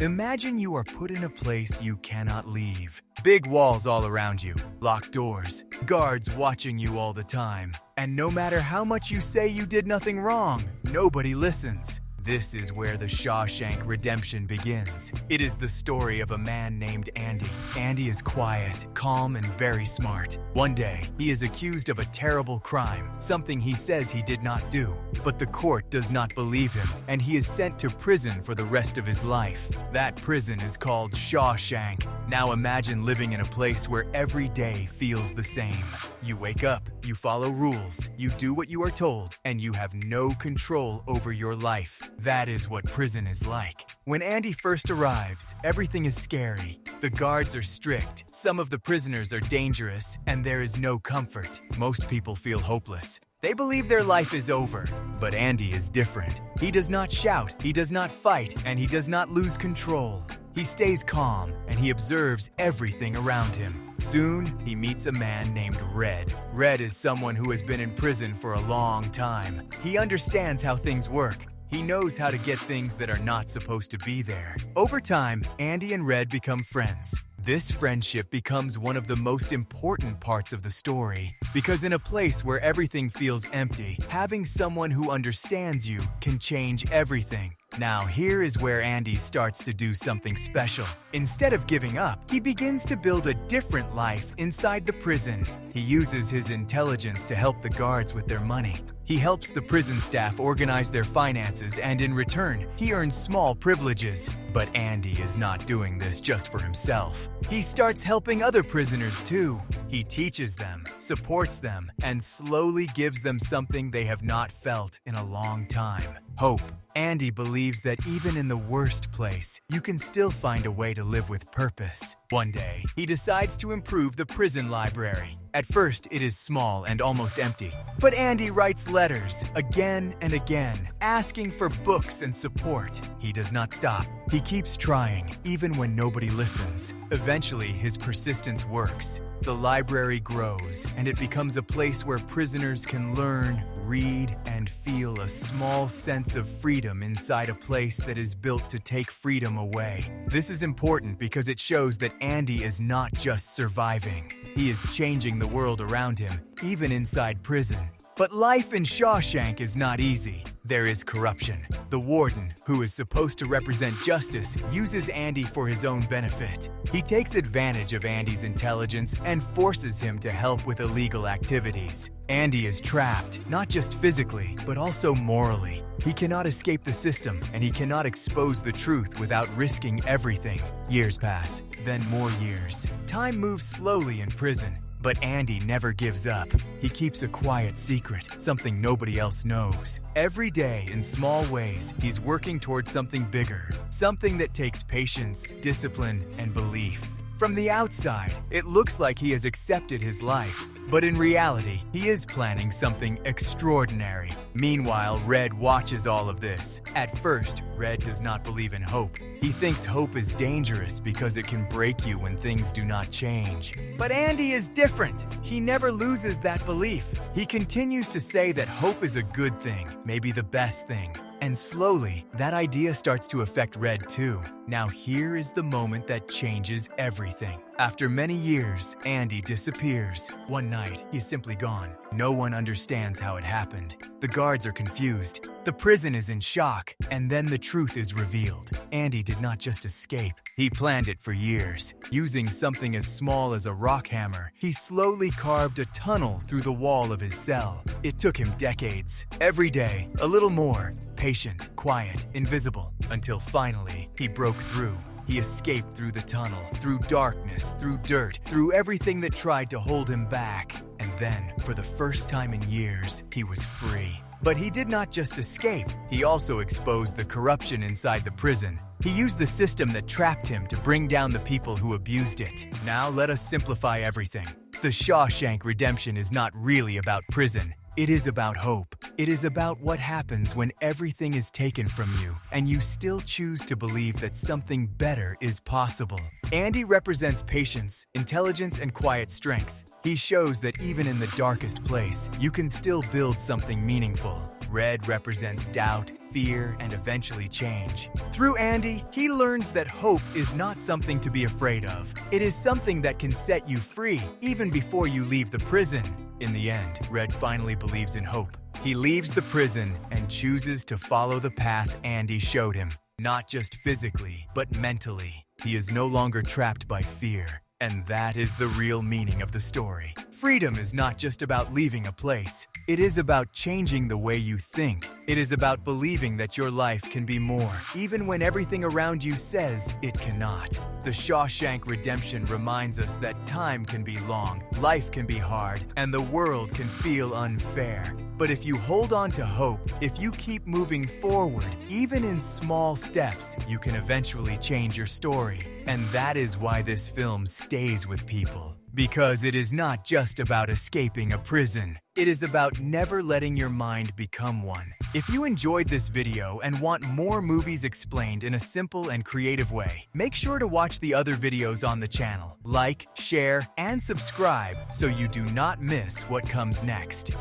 Imagine you are put in a place you cannot leave. Big walls all around you, locked doors, guards watching you all the time. And no matter how much you say you did nothing wrong, nobody listens. This is where the Shawshank Redemption begins. It is the story of a man named Andy. Andy is quiet, calm, and very smart. One day, he is accused of a terrible crime, something he says he did not do. But the court does not believe him, and he is sent to prison for the rest of his life. That prison is called Shawshank. Now imagine living in a place where every day feels the same. You wake up, you follow rules, you do what you are told, and you have no control over your life. That is what prison is like. When Andy first arrives, everything is scary. The guards are strict, some of the prisoners are dangerous, and there is no comfort. Most people feel hopeless. They believe their life is over, but Andy is different. He does not shout, he does not fight, and he does not lose control. He stays calm, and he observes everything around him. Soon, he meets a man named Red. Red is someone who has been in prison for a long time. He understands how things work. He knows how to get things that are not supposed to be there. Over time, Andy and Red become friends. This friendship becomes one of the most important parts of the story, because in a place where everything feels empty, having someone who understands you can change everything. Now, here is where Andy starts to do something special. Instead of giving up, he begins to build a different life inside the prison. He uses his intelligence to help the guards with their money. He helps the prison staff organize their finances, and in return, he earns small privileges. But Andy is not doing this just for himself. He starts helping other prisoners too. He teaches them, supports them, and slowly gives them something they have not felt in a long time: hope. Andy believes that even in the worst place, you can still find a way to live with purpose. One day, he decides to improve the prison library. At first, it is small and almost empty. But Andy writes letters again and again, asking for books and support. He does not stop. He keeps trying, even when nobody listens. Eventually, his persistence works. The library grows, and it becomes a place where prisoners can learn, read, and feel a small sense of freedom inside a place that is built to take freedom away. This is important because it shows that Andy is not just surviving. He is changing the world around him, even inside prison. But life in Shawshank is not easy. There is corruption. The warden, who is supposed to represent justice, uses Andy for his own benefit. He takes advantage of Andy's intelligence and forces him to help with illegal activities. Andy is trapped, not just physically, but also morally. He cannot escape the system, and he cannot expose the truth without risking everything. Years pass, then more years. Time moves slowly in prison. But Andy never gives up. He keeps a quiet secret, something nobody else knows. Every day, in small ways, he's working towards something bigger, something that takes patience, discipline, and belief. From the outside, it looks like he has accepted his life, but in reality, he is planning something extraordinary. Meanwhile, Red watches all of this. At first, Red does not believe in hope. He thinks hope is dangerous because it can break you when things do not change. But Andy is different. He never loses that belief. He continues to say that hope is a good thing, maybe the best thing. And slowly, that idea starts to affect Red too. Now here is the moment that changes everything. After many years, Andy disappears. One night, he's simply gone. No one understands how it happened. The guards are confused. The prison is in shock. And then the truth is revealed. Andy did not just escape. He planned it for years. Using something as small as a rock hammer, he slowly carved a tunnel through the wall of his cell. It took him decades. Every day, a little more. Patient, quiet, invisible, until finally, he broke through. He escaped through the tunnel, through darkness, through dirt, through everything that tried to hold him back. And then, for the first time in years, he was free. But he did not just escape. He also exposed the corruption inside the prison. He used the system that trapped him to bring down the people who abused it. Now let us simplify everything. The Shawshank Redemption is not really about prison. It is about hope. It is about what happens when everything is taken from you and you still choose to believe that something better is possible. Andy represents patience, intelligence, and quiet strength. He shows that even in the darkest place, you can still build something meaningful. Red represents doubt, fear, and eventually change. Through Andy, he learns that hope is not something to be afraid of. It is something that can set you free, even before you leave the prison. In the end, Red finally believes in hope. He leaves the prison and chooses to follow the path Andy showed him. Not just physically, but mentally. He is no longer trapped by fear. And that is the real meaning of the story. Freedom is not just about leaving a place. It is about changing the way you think. It is about believing that your life can be more, even when everything around you says it cannot. The Shawshank Redemption reminds us that time can be long, life can be hard, and the world can feel unfair. But if you hold on to hope, if you keep moving forward, even in small steps, you can eventually change your story. And that is why this film stays with people. Because it is not just about escaping a prison. It is about never letting your mind become one. If you enjoyed this video and want more movies explained in a simple and creative way, make sure to watch the other videos on the channel. Like, share, and subscribe so you do not miss what comes next.